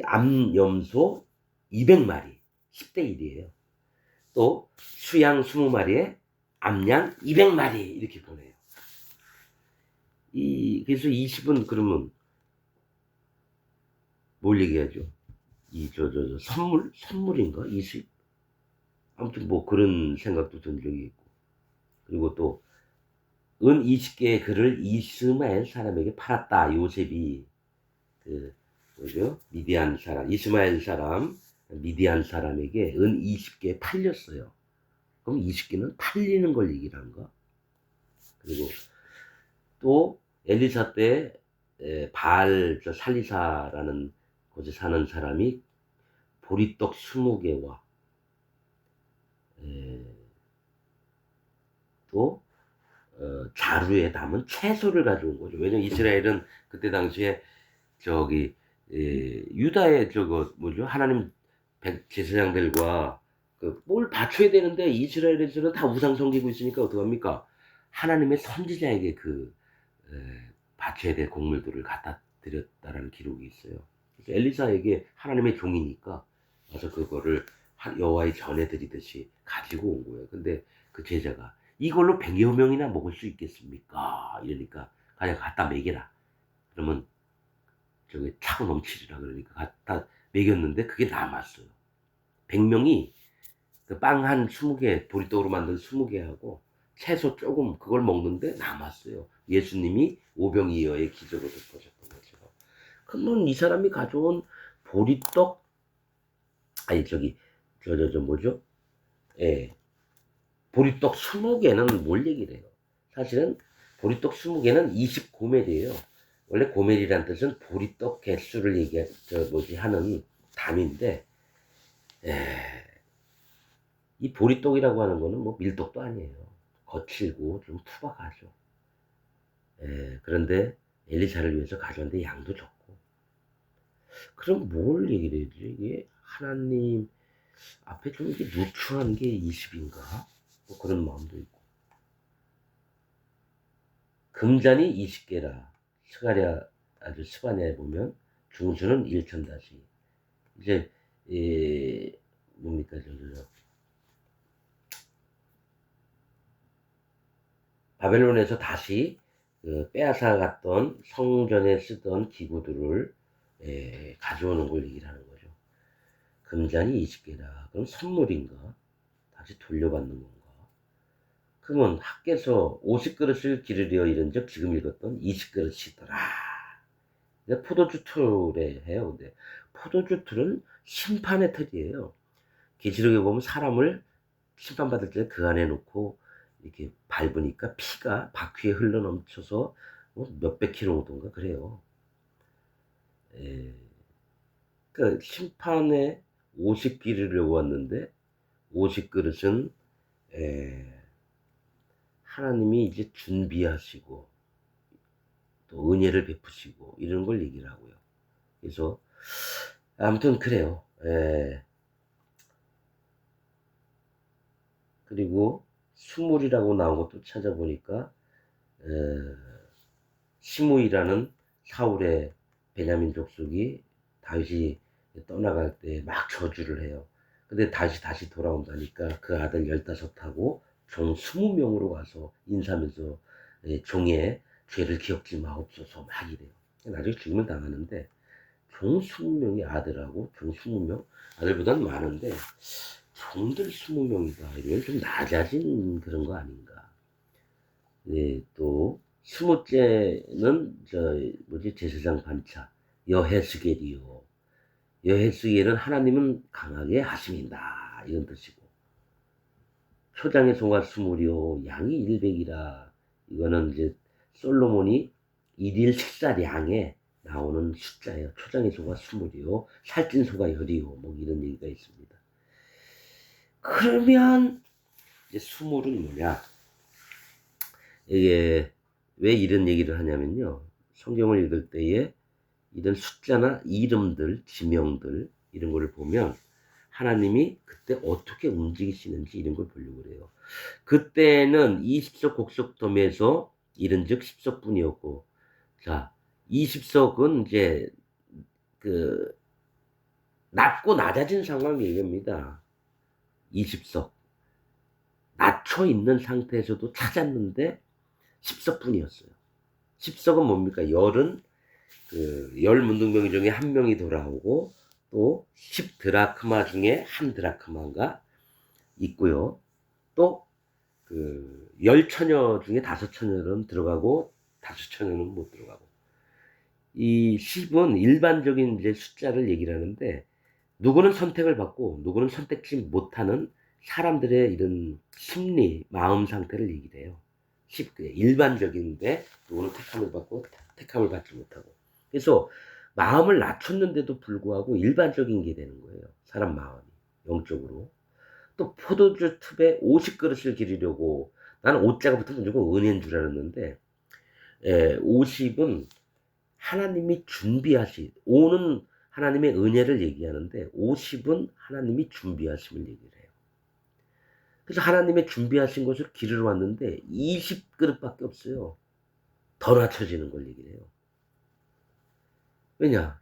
암염소 200마리 10대 1이에요. 또 수양 20마리에 암양 200마리 이렇게 보내요. 그래서 20은 그러면 뭘 얘기하죠? 선물인가? 20? 아무튼 뭐 그런 생각도 든 적이 있고. 그리고 또, 은 20개의 글을 이스마엘 사람에게 팔았다. 요셉이, 미디안 사람, 이스마엘 사람, 미디안 사람에게 은 20개 팔렸어요. 그럼 20개는 팔리는 걸 얘기를 한가? 그리고 또, 엘리사 때, 살리사라는 곳에 사는 사람이 보리떡 20개와 또 자루에 담은 채소를 가져온 거죠. 왜냐면 이스라엘은 그때 당시에 유다의 하나님 제사장들과 뭘 바쳐야 되는데 이스라엘에서는 다 우상 섬기고 있으니까 어떡합니까? 하나님의 선지자에게 바쳐야 될 곡물들을 갖다 드렸다라는 기록이 있어요. 그래서 엘리사에게 하나님의 종이니까 와서 그거를 여호와의 전해드리듯이 가지고 온 거예요. 근데 그 제자가 이걸로 100여 명이나 먹을 수 있겠습니까? 이러니까 그냥 갖다 먹여라. 그러면 차고 넘치리라 그러니까 갖다 먹였는데 그게 남았어요. 100명이 그 빵 한 20개, 보리떡으로 만든 20개하고 채소 조금 그걸 먹는데 남았어요. 예수님이 오병이어의 기적으로 보셨던 거죠. 그러면 이 사람이 가져온 보리떡, 뭐죠? 보리떡 20개는 뭘 얘기를 해요? 사실은 보리떡 20개는 20고멜이에요. 원래 고멜이란 뜻은 보리떡 개수를 하는 담인데, 이 보리떡이라고 하는 거는 뭐 밀떡도 아니에요. 거칠고 좀 투박하죠. 그런데 엘리사를 위해서 가져왔는데 양도 적고. 그럼 뭘 얘기를 해야지? 이게 하나님 앞에 좀 이렇게 누추한 게 20인가? 뭐 그런 마음도 있고. 금잔이 20개라. 스가랴에 보면 중수는 1천다시. 이제 뭡니까 바벨론에서 다시 빼앗아 갔던 성전에 쓰던 기구들을 가져오는 걸 얘기를 하는 거죠. 금잔이 20개라. 그럼 선물인가? 다시 돌려받는 건가? 그러면 학께서 50그릇을 기르려 이른즉 지금 읽었던 20그릇이더라. 포도주 틀에 해요. 근데 포도주 틀은 심판의 틀이에요. 계시록에 보면 사람을 심판받을 때 그 안에 놓고 이렇게 밟으니까 피가 바퀴에 흘러넘쳐서 뭐 몇백 킬로 오던가 그래요. 예. 그러니까 심판에 50그릇을 왔는데 50그릇은 하나님이 이제 준비하시고 또 은혜를 베푸시고 이런 걸 얘기를 하고요. 그래서 아무튼 그래요. 그리고 수물이라고 나온 것도 찾아보니까 시므이라는 사울의 베냐민 족속이 다윗이 떠나갈 때 막 저주를 해요. 근데 다시 돌아온다니까 그 아들 15하고 종 20명으로 와서 인사하면서 종의 죄를 기억지 마옵소서 막 이래요. 나중에 죽으면 당하는데 종 20명의 아들하고 종 20명 아들보다는 많은데 종들 20명이다 이러면 좀 낮아진 그런 거 아닌가. 네, 또 20째는 제사장 반차 여헤스겔이요. 여헤스겔은 하나님은 강하게 하심이다 이런 뜻이고, 초장의 소가 20이요 양이 100이라 이거는 이제 솔로몬이 일일 식사량에 나오는 숫자예요. 초장의 소가 20이요 살찐 소가 10이요 뭐 이런 얘기가 있습니다. 그러면 이제 20은 뭐냐? 이게 왜 이런 얘기를 하냐면요. 성경을 읽을 때에 이런 숫자나 이름들, 지명들 이런 거를 보면 하나님이 그때 어떻게 움직이시는지 이런 걸 보려고 그래요. 그때는 20석 곡석돔에서 이른즉 10석뿐이었고, 자 20석은 이제 그 낮고 낮아진 상황 얘기입니다. 20석 낮춰 있는 상태에서도 찾았는데 10석뿐이었어요. 10석은 뭡니까? 열은 열 문둥병 중에 한 명이 돌아오고 또 10드라크마 중에 한 드라크마가 있고요. 또 열 처녀 중에 5처녀는 들어가고 5처녀는 못 들어가고, 이 10은 일반적인 이제 숫자를 얘기를 하는데 누구는 선택을 받고 누구는 선택지 못하는 사람들의 이런 심리, 마음 상태를 얘기를 해요. 10, 일반적인데 누구는 택함을 받고 택함을 받지 못하고. 그래서 마음을 낮췄는데도 불구하고 일반적인 게 되는 거예요. 사람 마음이 영적으로. 또 포도주 틈에 50그릇을 기르려고, 나는 5자가 붙으면 무조건 은혜인 줄 알았는데 50은 하나님이 준비하시, 5는 하나님의 은혜를 얘기하는데 50은 하나님이 준비하심을 얘기를 해요. 그래서 하나님의 준비하신 것을 기르러 왔는데 20그릇밖에 없어요. 더 낮춰지는 걸 얘기를 해요. 왜냐?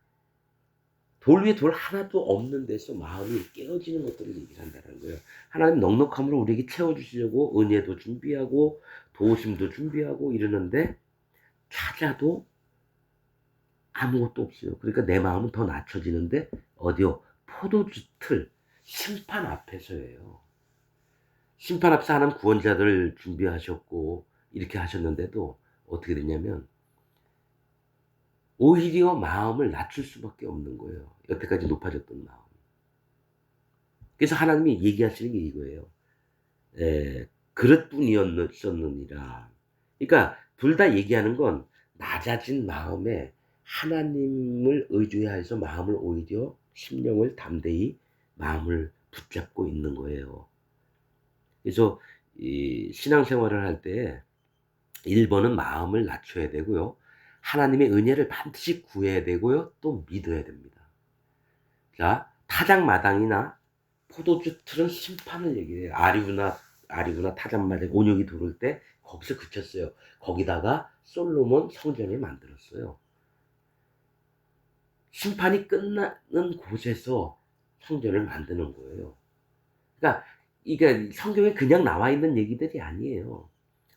돌 위에 돌 하나도 없는 데서 마음이 깨어지는 것들을 얘기를 한다는 거예요. 하나님 넉넉함으로 우리에게 채워주시려고 은혜도 준비하고 도우심도 준비하고 이러는데 찾아도 아무것도 없어요. 그러니까 내 마음은 더 낮춰지는데 어디요? 포도주 틀, 심판 앞에서예요. 심판 앞에서 하나님 구원자들 준비하셨고 이렇게 하셨는데도 어떻게 됐냐면 오히려 마음을 낮출 수밖에 없는 거예요. 여태까지 높아졌던 마음. 그래서 하나님이 얘기하시는 게 이거예요. 그릇뿐이었느니라. 그러니까 둘 다 얘기하는 건 낮아진 마음에 하나님을 의지해서 마음을 오히려 심령을 담대히 마음을 붙잡고 있는 거예요. 그래서 이 신앙생활을 할 때 1번은 마음을 낮춰야 되고요. 하나님의 은혜를 반드시 구해야 되고요. 또 믿어야 됩니다. 자, 타작마당이나 포도주 틀은 심판을 얘기해요. 아리구나 타작마당 온역이 들어올 때 거기서 그쳤어요. 거기다가 솔로몬 성전을 만들었어요. 심판이 끝나는 곳에서 성전을 만드는 거예요. 그러니까 이게 성경에 그냥 나와 있는 얘기들이 아니에요.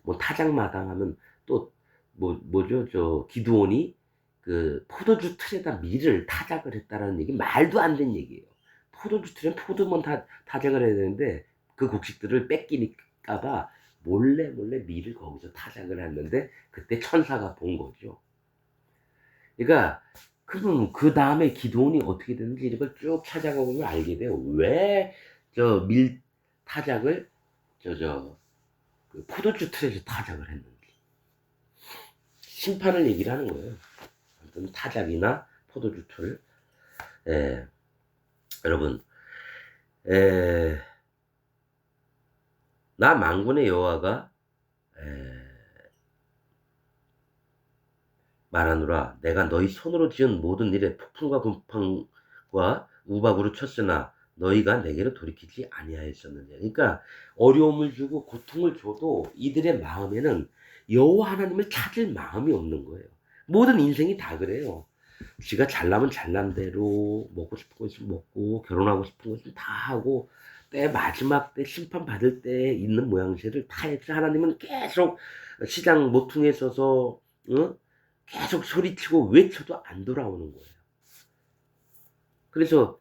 뭐 타작마당 하면 또 뭐죠? 저 기드온이 그 포도주 틀에다 밀을 타작을 했다라는 얘기 말도 안 되는 얘기예요. 포도주 틀엔 포도만 타작을 해야 되는데 그 곡식들을 뺏기니까봐 몰래 밀을 거기서 타작을 했는데 그때 천사가 본 거죠. 그러니까 그럼 그 다음에 기드온이 어떻게 되는지 이걸 쭉 찾아가 보면 알게 돼요. 왜 저 밀 타작을 그 포도주 틀에서 타작을 했는지. 심판을 얘기를 하는 거예요. 어떤 타작이나 포도주 틀. 예. 여러분, 나 만군의 여호와가 말하노라. 내가 너희 손으로 지은 모든 일에 폭풍과 금팡과 우박으로 쳤으나 너희가 내게로 돌이키지 아니하였었느냐. 그러니까 어려움을 주고 고통을 줘도 이들의 마음에는 여호와 하나님을 찾을 마음이 없는 거예요. 모든 인생이 다 그래요. 지가 잘나면 잘난 대로 먹고 싶은 거 있으면 먹고 결혼하고 싶은 거 있으면 다 하고 때 마지막 때 심판 받을 때 있는 모양새를 다 해서 하나님은 계속 시장 모퉁이에 서서 계속 소리치고 외쳐도 안 돌아오는 거예요. 그래서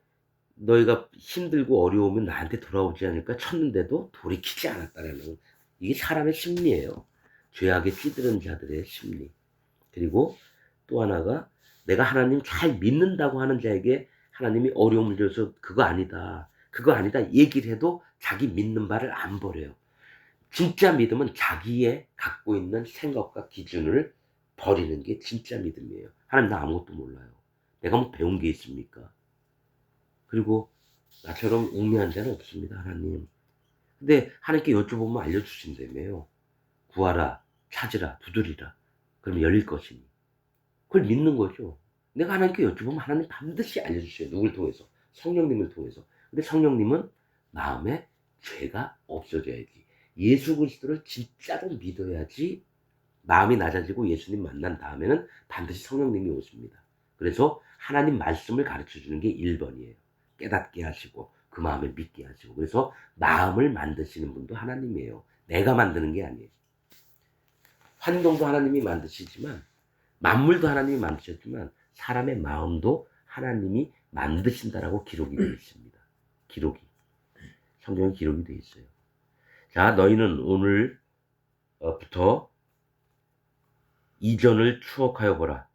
너희가 힘들고 어려우면 나한테 돌아오지 않을까 쳤는데도 돌이키지 않았다라는 이게 사람의 심리예요. 죄악에 찌들은 자들의 심리. 그리고 또 하나가 내가 하나님 잘 믿는다고 하는 자에게 하나님이 어려움을 줘서 그거 아니다 얘기를 해도 자기 믿는 바를 안 버려요. 진짜 믿음은 자기의 갖고 있는 생각과 기준을 버리는 게 진짜 믿음이에요. 하나님 나 아무것도 몰라요. 내가 뭐 배운 게 있습니까? 그리고 나처럼 웅매한 자는 없습니다. 하나님. 근데 하나님께 여쭤보면 알려주신다며요. 구하라, 찾으라, 두드리라. 그러면 열릴 것이니. 그걸 믿는 거죠. 내가 하나님께 여쭤보면 하나님 반드시 알려주셔요. 누굴 통해서? 성령님을 통해서. 근데 성령님은 마음에 죄가 없어져야지. 예수 그리스도를 진짜로 믿어야지 마음이 낮아지고 예수님 만난 다음에는 반드시 성령님이 오십니다. 그래서 하나님 말씀을 가르쳐주는 게 1번이에요. 깨닫게 하시고 그 마음을 믿게 하시고. 그래서 마음을 만드시는 분도 하나님이에요. 내가 만드는 게 아니에요. 환경도 하나님이 만드시지만 만물도 하나님이 만드셨지만 사람의 마음도 하나님이 만드신다라고 기록이 되어 있습니다. 기록이. 성경에 기록이 되어 있어요. 자, 너희는 오늘부터 이전을 추억하여 보라.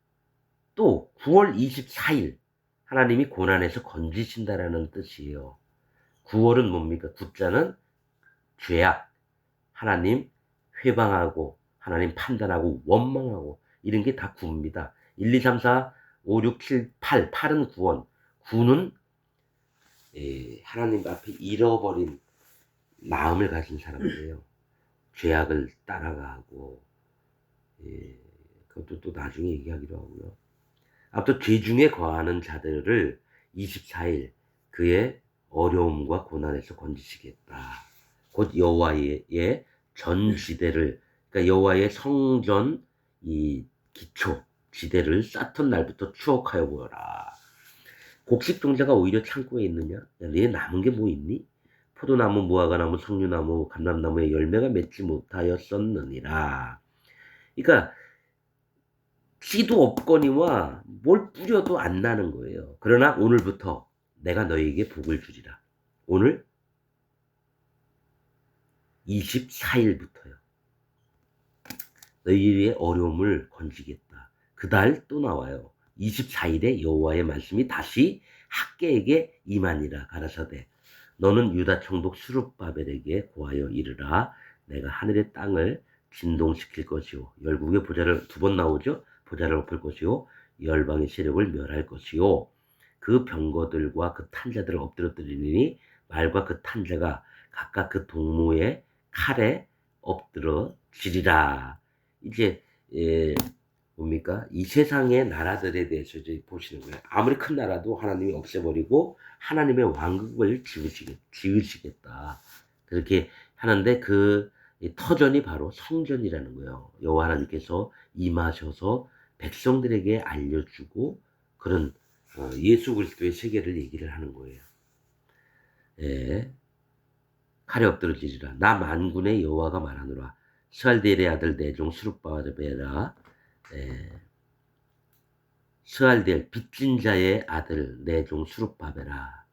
또 9월 24일 하나님이 고난에서 건지신다라는 뜻이에요. 9월은 뭡니까? 9자는 죄악, 하나님 회방하고 하나님 판단하고 원망하고 이런 게 다 9입니다. 1, 2, 3, 4, 5, 6, 7, 8. 8은 구원. 9는 하나님 앞에 잃어버린 마음을 가진 사람이에요. 죄악을 따라가고 그것도 또 나중에 얘기하기로 하고요. 아무튼 죄 중에 거하는 자들을 24일 그의 어려움과 고난에서 건지시겠다. 곧 여호와의 전지대를 그러니까 여호와의 성전 이 기초 지대를 쌓던 날부터 추억하여 보여라. 곡식 종자가 오히려 창고에 있느냐? 야, 내 남은 게 뭐 있니? 포도나무, 무화과나무, 석류나무, 감람나무에 열매가 맺지 못하였었느니라. 그러니까 씨도 없거니와 뭘 뿌려도 안 나는 거예요. 그러나 오늘부터 내가 너희에게 복을 주리라. 오늘 24일부터요. 너희의 어려움을 건지겠다. 그달 또 나와요. 24일에 여호와의 말씀이 다시 학개에게 임하니라. 가라사대 너는 유다 총독 스룹바벨에게 고하여 이르라. 내가 하늘의 땅을 진동시킬 것이요 열국의 보좌를 2번 나오죠. 보좌를 엎을 것이요 열방의 세력을 멸할 것이요 그 병거들과 그 탄자들을 엎드러뜨리니 말과 그 탄자가 각각 그 동무의 칼에 엎드러지리라. 이제 뭡니까? 이 세상의 나라들에 대해서 이제 보시는 거예요. 아무리 큰 나라도 하나님이 없애버리고 하나님의 왕국을 지으시겠다. 그렇게 하는데 그 터전이 바로 성전이라는 거예요. 여호와 하나님께서 임하셔서 백성들에게 알려주고 그런 예수 그리스도의 세계를 얘기를 하는 거예요. 예. 칼에 엎드러지리라. 나 만군의 여호와가 말하노라. 스알디엘의 아들 내종 스룹바벨아. 스알디엘 빚진 자의 아들 내종 스룹바벨아.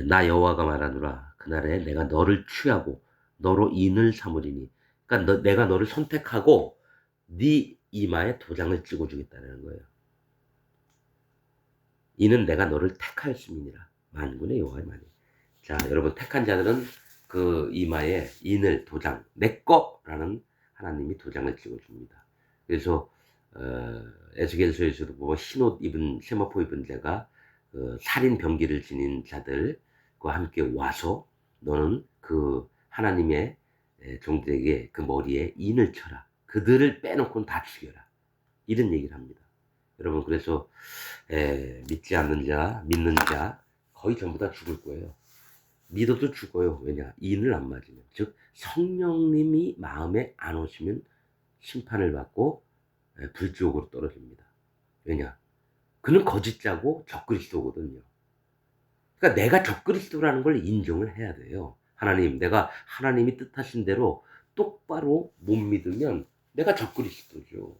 나 여호와가 말하노라. 그날에 내가 너를 취하고 너로 인을 삼으리니. 그러니까 내가 너를 선택하고 네 이마에 도장을 찍어주겠다는 거예요. 이는 내가 너를 택하였음이니라. 만군의 여호와의 말이. 자, 여러분 택한 자들은 그 이마에 인을 도장, 내 거라는 하나님이 도장을 찍어줍니다. 그래서 에스겔서에서도 보면 흰옷 입은 세마포 입은 자가 살인 병기를 지닌 자들과 함께 와서 너는 그 하나님의 종들에게 그 머리에 인을 쳐라. 그들을 빼놓고는 다 죽여라. 이런 얘기를 합니다. 여러분, 그래서 믿지 않는 자, 믿는 자 거의 전부 다 죽을 거예요. 믿어도 죽어요. 왜냐? 인을 안 맞으면. 즉 성령님이 마음에 안 오시면 심판을 받고 불지옥으로 떨어집니다. 왜냐? 그는 거짓자고 적그리스도거든요. 그러니까 내가 적그리스도라는 걸 인정을 해야 돼요. 하나님, 내가 하나님이 뜻하신 대로 똑바로 못 믿으면 내가 적그리스도죠.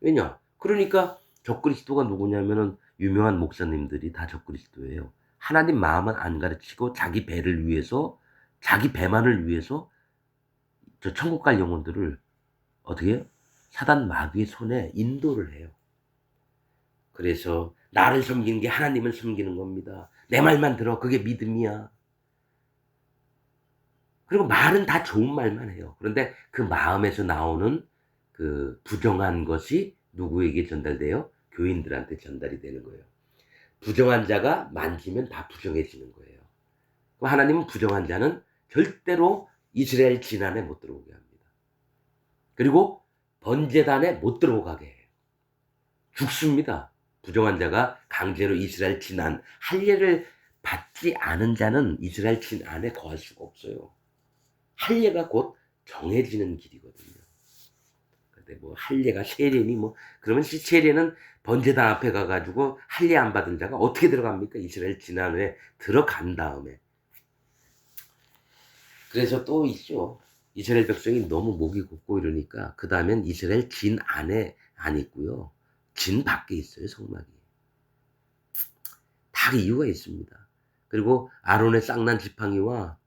왜냐? 그러니까 적그리스도가 누구냐면은 유명한 목사님들이 다 적그리스도예요. 하나님 마음은 안 가르치고 자기 배를 위해서, 자기 배만을 위해서 저 천국 갈 영혼들을 어떻게 해요? 사단 마귀의 손에 인도를 해요. 그래서 나를 섬기는 게 하나님을 섬기는 겁니다. 내 말만 들어. 그게 믿음이야. 그리고 말은 다 좋은 말만 해요. 그런데 그 마음에서 나오는 그 부정한 것이 누구에게 전달돼요? 교인들한테 전달이 되는 거예요. 부정한 자가 만지면 다 부정해지는 거예요. 하나님은 부정한 자는 절대로 이스라엘 진안에 못 들어오게 합니다. 그리고 번제단에 못 들어가게 해요. 죽습니다. 부정한 자가 강제로 이스라엘 진안, 할례를 받지 않은 자는 이스라엘 진안에 거할 수가 없어요. 할례가 곧 정해지는 길이거든요. 근데 뭐 할례가 세례니 뭐 그러면 세례는 번제단 앞에 가가지고 할례 안 받은 자가 어떻게 들어갑니까? 이스라엘 진안에 들어간 다음에. 그래서 또 있죠. 이스라엘 백성이 너무 목이 곱고 이러니까 그 다음엔 이스라엘 진 안에 안 있고요. 진 밖에 있어요, 성막이. 다 이유가 있습니다. 그리고 아론의 쌍난 지팡이와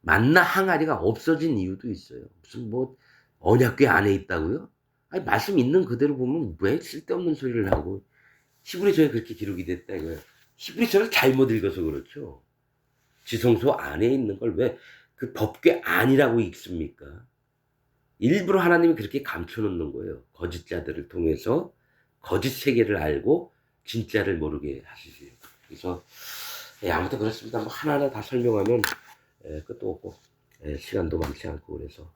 만나 항아리가 없어진 이유도 있어요. 무슨 뭐 언약궤 안에 있다고요? 아니, 말씀 있는 그대로 보면 왜 쓸데없는 소리를 하고. 히브리서에 그렇게 기록이 됐다 이거예요. 히브리서를 잘못 읽어서 그렇죠. 지성소 안에 있는 걸 왜 그 법궤 안이라고 읽습니까? 일부러 하나님이 그렇게 감춰놓는 거예요. 거짓자들을 통해서 거짓 세계를 알고 진짜를 모르게 하시지. 그래서 아무튼 그렇습니다. 뭐 하나하나 다 설명하면 끝도 없고 시간도 많지 않고. 그래서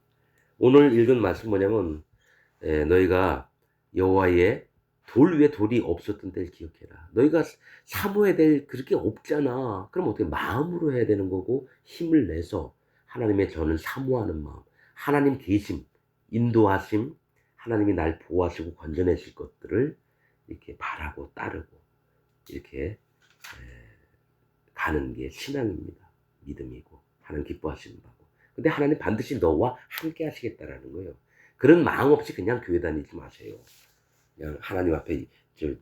오늘 읽은 말씀 뭐냐면 너희가 여호와의 돌 위에 돌이 없었던 때를 기억해라. 너희가 사모해야 될 그렇게 없잖아. 그럼 어떻게 마음으로 해야 되는 거고 힘을 내서 하나님의 저는 사모하는 마음, 하나님 계심, 인도하심, 하나님이 날 보호하시고 건져내실 것들을 이렇게 바라고 따르고 이렇게 가는 게 신앙입니다. 믿음이고 하나님 기뻐하시는 바고. 근데 하나님 반드시 너와 함께 하시겠다라는 거예요. 그런 마음 없이 그냥 교회 다니지 마세요. 그냥 하나님 앞에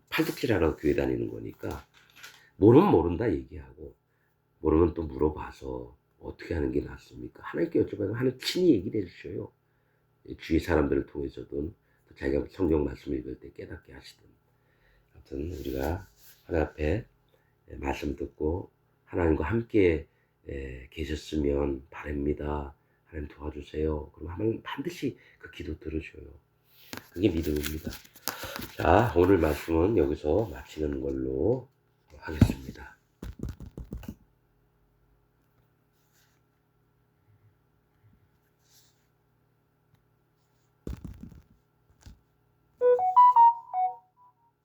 팔뚝질하러 교회 다니는 거니까 모르면 모른다 얘기하고 모르면 또 물어봐서 어떻게 하는 게 낫습니까? 하나님께 여쭤봐서 하나님 친히 얘기를 해주셔요. 주위 사람들을 통해서든 또 자기가 성경 말씀 읽을 때 깨닫게 하시든. 아무튼 우리가 하나님 앞에 말씀 듣고 하나님과 함께 계셨으면 바랍니다. 하나님 도와주세요. 그럼 하나님 반드시 그 기도 들으셔요. 그게 믿음입니다. 자, 오늘 말씀은 여기서 마치는 걸로 하겠습니다.